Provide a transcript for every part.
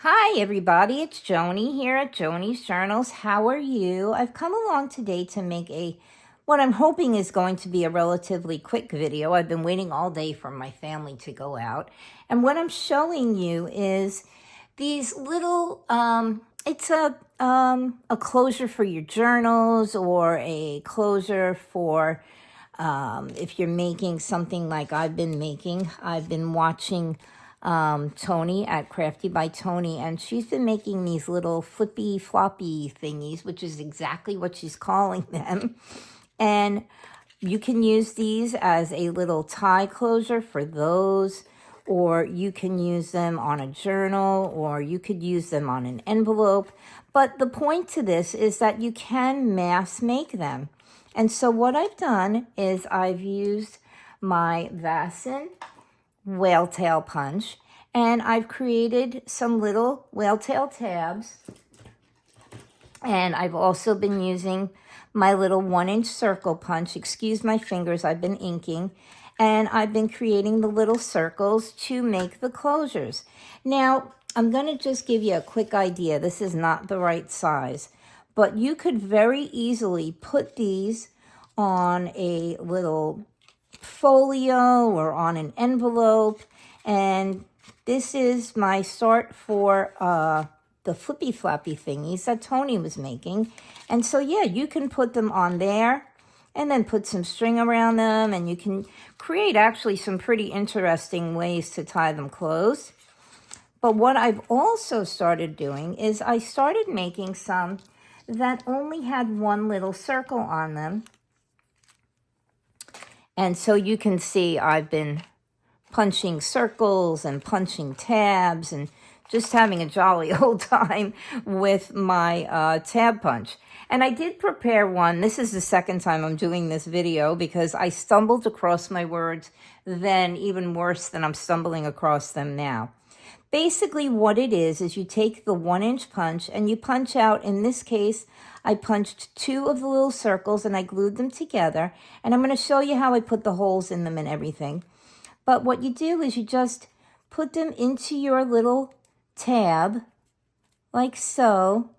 Hi everybody, it's Joni here at Joni's Journals. How are you? I've come along today to make what I'm hoping is going to be a relatively quick video. I've been waiting all day for my family to go out. And what I'm showing you is these little, it's a closure for your journals or a closure for if you're making something like I've been making. I've been watching Tony at Crafty by Tony, and she's been making these little flippy floppy thingies, which is exactly what she's calling them. And you can use these as a little tie closure for those, or you can use them on a journal, or you could use them on an envelope. But the point to this is that you can mass make them. And so what I've done is I've used my Vasen whale tail punch, and I've created some little whale tail tabs, and I've also been using my little 1-inch circle punch. Excuse my fingers, I've been inking, and I've been creating the little circles to make the closures. Now I'm going to just give you a quick idea. This is not the right size, but you could very easily put these on a little folio or on an envelope, and this is my start for the flippy floppy thingies that Tony was making. And so yeah, you can put them on there and then put some string around them, and you can create actually some pretty interesting ways to tie them closed. But what I've also started doing is I started making some that only had one little circle on them. And so you can see I've been punching circles and punching tabs and just having a jolly old time with my tab punch. And I did prepare one. This is the second time I'm doing this video because I stumbled across my words then even worse than I'm stumbling across them now. Basically what it is you take the 1-inch punch and you punch out, in this case, I punched 2 of the little circles and I glued them together. And I'm going to show you how I put the holes in them and everything. But what you do is you just put them into your little tab, like so,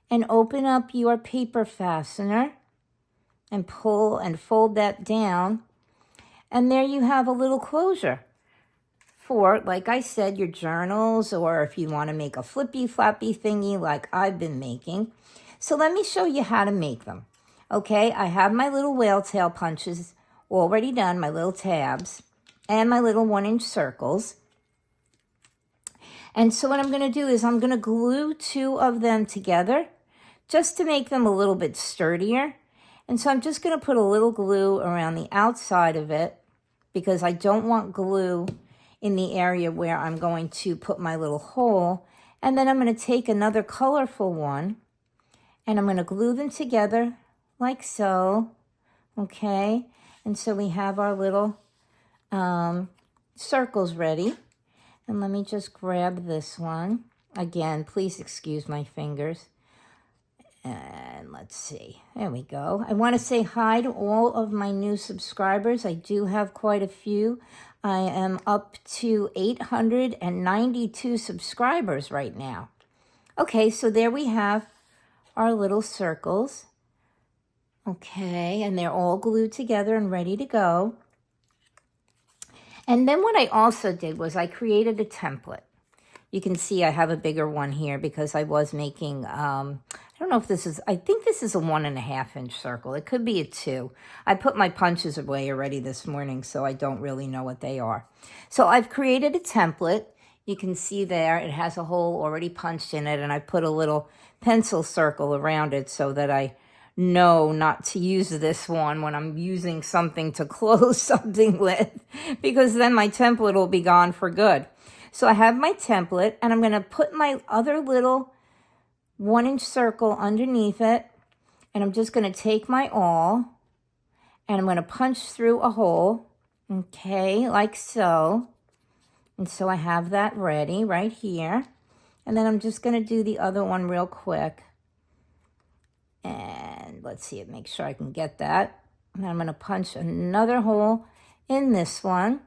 and open up your paper fastener and pull and fold that down. And there you have a little closure for, like I said, your journals, or if you want to make a flippy floppy thingy like I've been making. So let me show you how to make them. Okay, I have my little whale tail punches already done, my little tabs, and my little 1-inch circles. And so what I'm going to do is I'm going to glue 2 of them together just to make them a little bit sturdier. And so I'm just going to put a little glue around the outside of it because I don't want glue in the area where I'm going to put my little hole. And then I'm going to take another colorful one and I'm going to glue them together like so. Okay, and so we have our little circles ready. And let me just grab this one. Again, please excuse my fingers. And let's see. There we go. I want to say hi to all of my new subscribers. I do have quite a few. I am up to 892 subscribers right now. Okay, so there we have our little circles. Okay, and they're all glued together and ready to go. And then what I also did was I created a template. You can see I have a bigger one here because I was making, I don't know if this is, I think this is a 1.5-inch circle. It could be a 2. I put my punches away already this morning, so I don't really know what they are. So I've created a template. You can see there it has a hole already punched in it, and I put a little pencil circle around it so that I know not to use this one when I'm using something to close something with, because then my template will be gone for good. So I have my template, and I'm going to put my other little 1-inch circle underneath it, and I'm just going to take my awl, and I'm going to punch through a hole, okay, like so. And so I have that ready right here. And then I'm just going to do the other one real quick. And let's see, make sure I can get that. And I'm going to punch another hole in this one.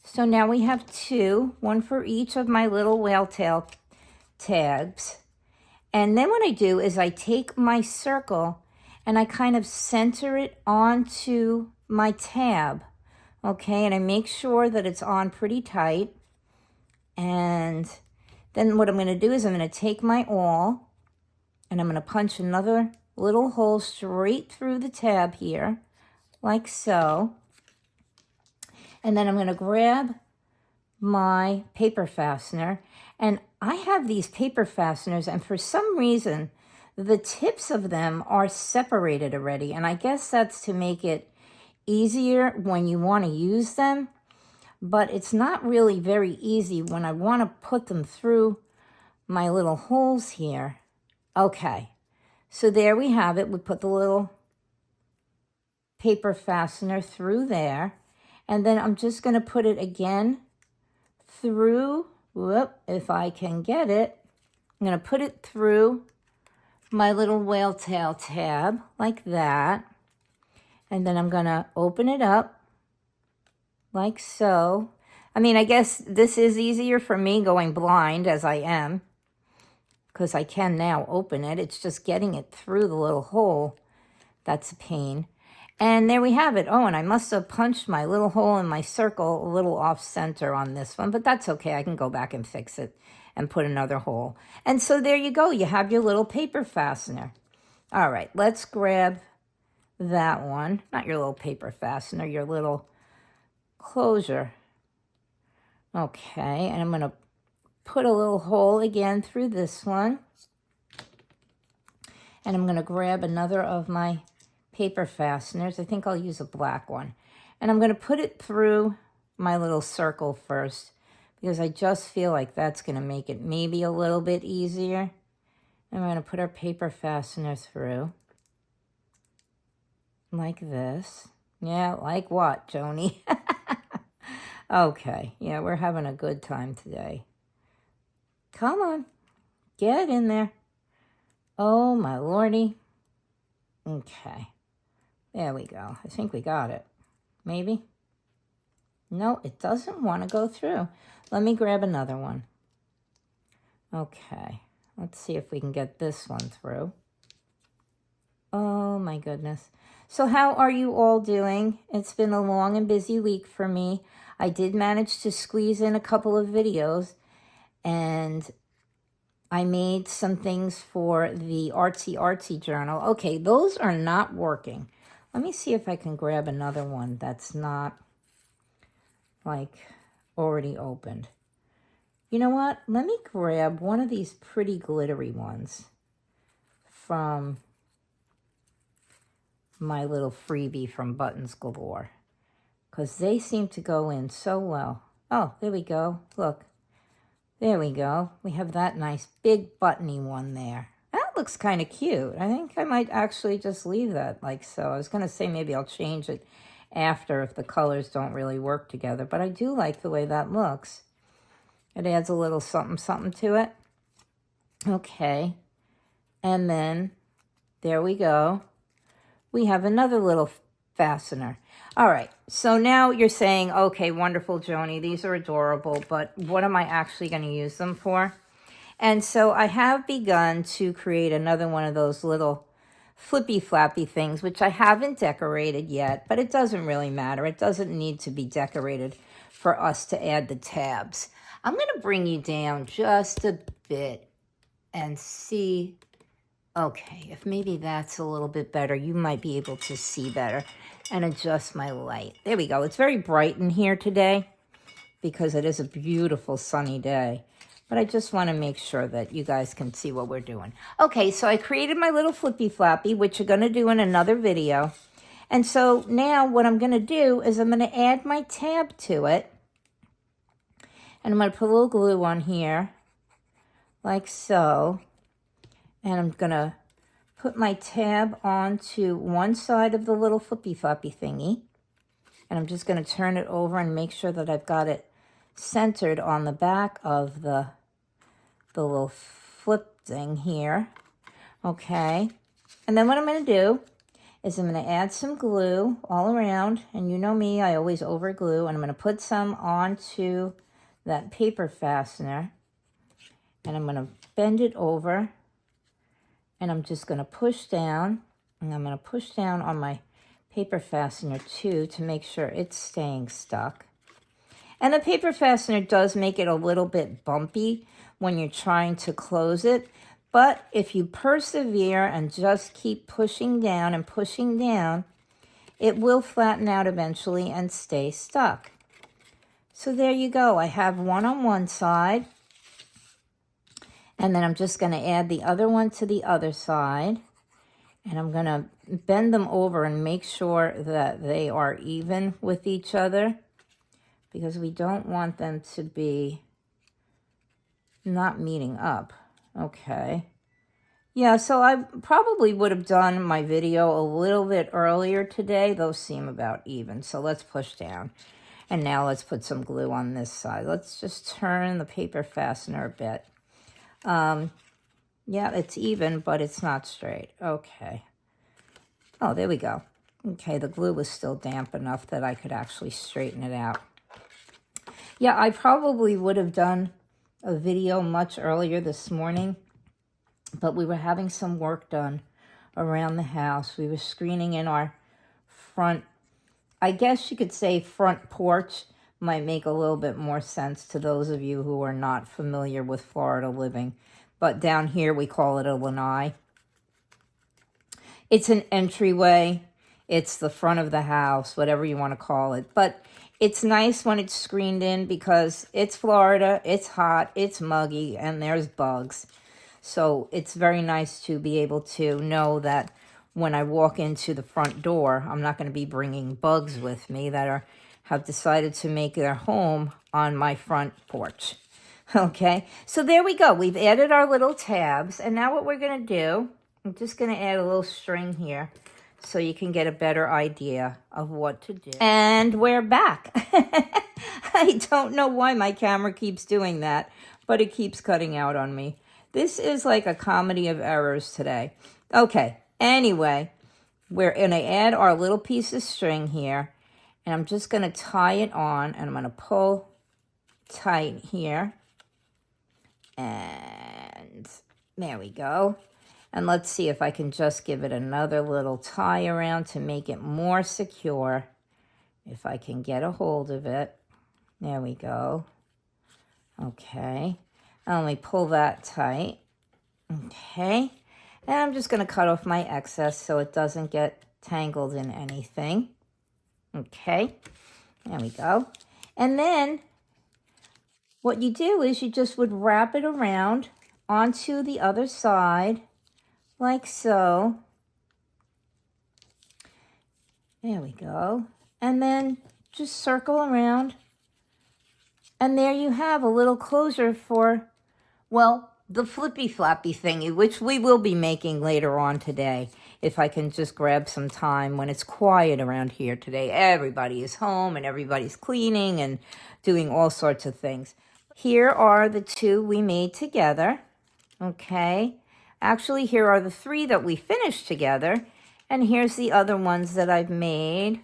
So now we have two, one for each of my little whale tail tabs. And then what I do is I take my circle and I kind of center it onto my tab. Okay, and I make sure that it's on pretty tight. And then what I'm going to do is I'm going to take my awl and I'm going to punch another little hole straight through the tab here, like so. And then I'm going to grab my paper fastener. And I have these paper fasteners, and for some reason, the tips of them are separated already. And I guess that's to make it easier when you want to use them. But it's not really very easy when I want to put them through my little holes here. Okay, so there we have it. We put the little paper fastener through there. And then I'm just going to put it again through, if I can get it. I'm going to put it through my little whale tail tab like that. And then I'm going to open it up like so. I mean, I guess this is easier for me going blind as I am, because I can now open it. It's just getting it through the little hole that's a pain. And there we have it. Oh, and I must have punched my little hole in my circle a little off center on this one, but that's okay. I can go back and fix it and put another hole. And so there you go. You have your little paper fastener. All right, let's grab that one. Not your little paper fastener, your little closure. Okay, and I'm going to put a little hole again through this one. And I'm going to grab another of my paper fasteners. I think I'll use a black one. And I'm going to put it through my little circle first, because I just feel like that's going to make it maybe a little bit easier. And we're going to put our paper fastener through like this. Yeah, like what, Joni? Okay, yeah, we're having a good time today. Come on, get in there. Oh, my lordy. Okay, there we go. I think we got it. Maybe? No, it doesn't want to go through. Let me grab another one. Okay, let's see if we can get this one through. Oh, my goodness. So how are you all doing? It's been a long and busy week for me. I did manage to squeeze in a couple of videos, and I made some things for the Artsy Journal. Okay, those are not working. Let me see if I can grab another one that's not, like, already opened. You know what? Let me grab one of these pretty glittery ones from my little freebie from Buttons Galore, because they seem to go in so well. Oh, there we go. Look. There we go. We have that nice big buttony one there. That looks kind of cute. I think I might actually just leave that like so. I was going to say maybe I'll change it after if the colors don't really work together, but I do like the way that looks. It adds a little something something to it. Okay. And then there we go. We have another little fastener. All right, so now you're saying, okay, wonderful, Joni, these are adorable, but what am I actually going to use them for? And so I have begun to create another one of those little flippy flappy things, which I haven't decorated yet, but it doesn't really matter. It doesn't need to be decorated for us to add the tabs. I'm going to bring you down just a bit and see. Okay, if maybe that's a little bit better, you might be able to see better. And adjust my light. There we go. It's very bright in here today because it is a beautiful sunny day. But I just want to make sure that you guys can see what we're doing. Okay, so I created my little flippy flappy, which I'm going to do in another video. And so now what I'm going to do is I'm going to add my tab to it. And I'm going to put a little glue on here, like so. And I'm going to put my tab onto one side of the little flippy floppy thingy. And I'm just going to turn it over and make sure that I've got it centered on the back of the little flip thing here. Okay. And then what I'm going to do is I'm going to add some glue all around. And you know me, I always over glue. And I'm going to put some onto that paper fastener. And I'm going to bend it over. And I'm just going to push down. And I'm going to push down on my paper fastener too to make sure it's staying stuck. And the paper fastener does make it a little bit bumpy when you're trying to close it. But if you persevere and just keep pushing down and pushing down, it will flatten out eventually and stay stuck. So there you go. I have one on one side. And then I'm just going to add the other one to the other side. And I'm going to bend them over and make sure that they are even with each other, because we don't want them to be not meeting up. Okay. Yeah, so I probably would have done my video a little bit earlier today. Those seem about even. So let's push down. And now let's put some glue on this side. Let's just turn the paper fastener a bit. Yeah, it's even, but it's not straight. Okay. Oh, there we go. Okay, the glue was still damp enough that I could actually straighten it out. Yeah, I probably would have done a video much earlier this morning, but we were having some work done around the house. We were screening in our front, I guess you could say front porch. Might make a little bit more sense to those of you who are not familiar with Florida living. But down here we call it a lanai. It's an entryway. It's the front of the house, whatever you want to call it. But it's nice when it's screened in because it's Florida, it's hot, it's muggy, and there's bugs. So it's very nice to be able to know that when I walk into the front door, I'm not going to be bringing bugs with me that have decided to make their home on my front porch. Okay, so there we go. We've added our little tabs. And now what we're going to do, I'm just going to add a little string here so you can get a better idea of what to do. And we're back. I don't know why my camera keeps doing that, but it keeps cutting out on me. This is like a comedy of errors today. Okay, anyway, we're going to add our little piece of string here, and I'm just going to tie it on, and I'm going to pull tight here. And there we go. And let's see if I can just give it another little tie around to make it more secure. If I can get a hold of it. There we go. Okay. And let me pull that tight. Okay. And I'm just going to cut off my excess so it doesn't get tangled in anything. Okay. There we go. And then what you do is you just would wrap it around onto the other side. Like so. There we go. And then just circle around. And there you have a little closure for, well, the flippy floppy thingy, which we will be making later on today. If I can just grab some time when it's quiet around here today. Everybody is home and everybody's cleaning and doing all sorts of things. Here are the two we made together. Okay. Actually, here are the three that we finished together. And here's the other ones that I've made.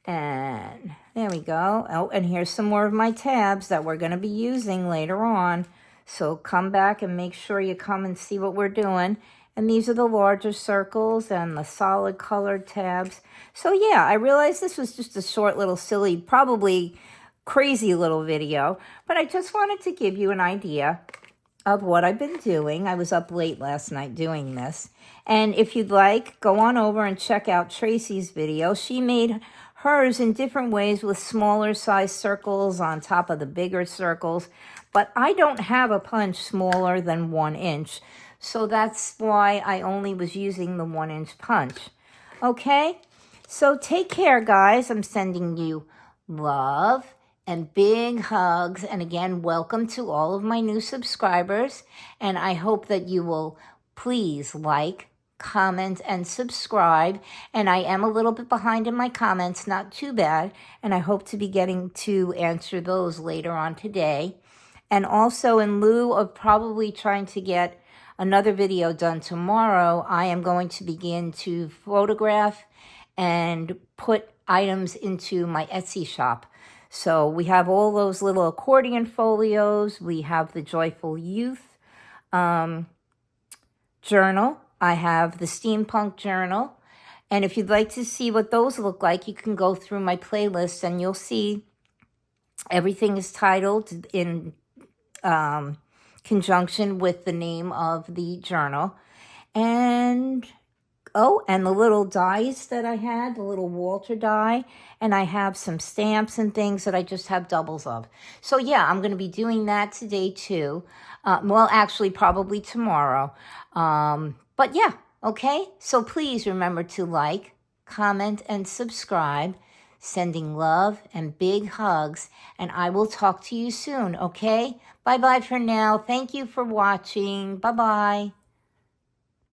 And there we go. Oh, and here's some more of my tabs that we're going to be using later on. So come back and make sure you come and see what we're doing. And these are the larger circles and the solid colored tabs. So yeah, I realized this was just a short little silly, probably crazy little video. But I just wanted to give you an idea of what I've been doing. I was up late last night doing this. And if you'd like, go on over and check out Tracy's video. She made hers in different ways with smaller size circles on top of the bigger circles. But I don't have a punch smaller than 1 inch. So that's why I only was using the 1 inch punch. Okay? So take care, guys. I'm sending you love and big hugs. And again, welcome to all of my new subscribers. And I hope that you will please like, comment, and subscribe. And I am a little bit behind in my comments, not too bad. And I hope to be getting to answer those later on today. And also, in lieu of probably trying to get another video done tomorrow, I am going to begin to photograph and put items into my Etsy shop. So we have all those little accordion folios. We have the Joyful Youth journal. I have the steampunk journal. And if you'd like to see what those look like, you can go through my playlist and you'll see everything is titled in conjunction with the name of the journal. And and the little dies that I had, the little Walter die, and I have some stamps and things that I just have doubles of. So yeah, I'm going to be doing that today too. Well, actually, probably tomorrow. But yeah, okay. So please remember to like, comment, and subscribe. Sending love and big hugs, and I will talk to you soon, okay? Bye-bye for now. Thank you for watching. Bye-bye.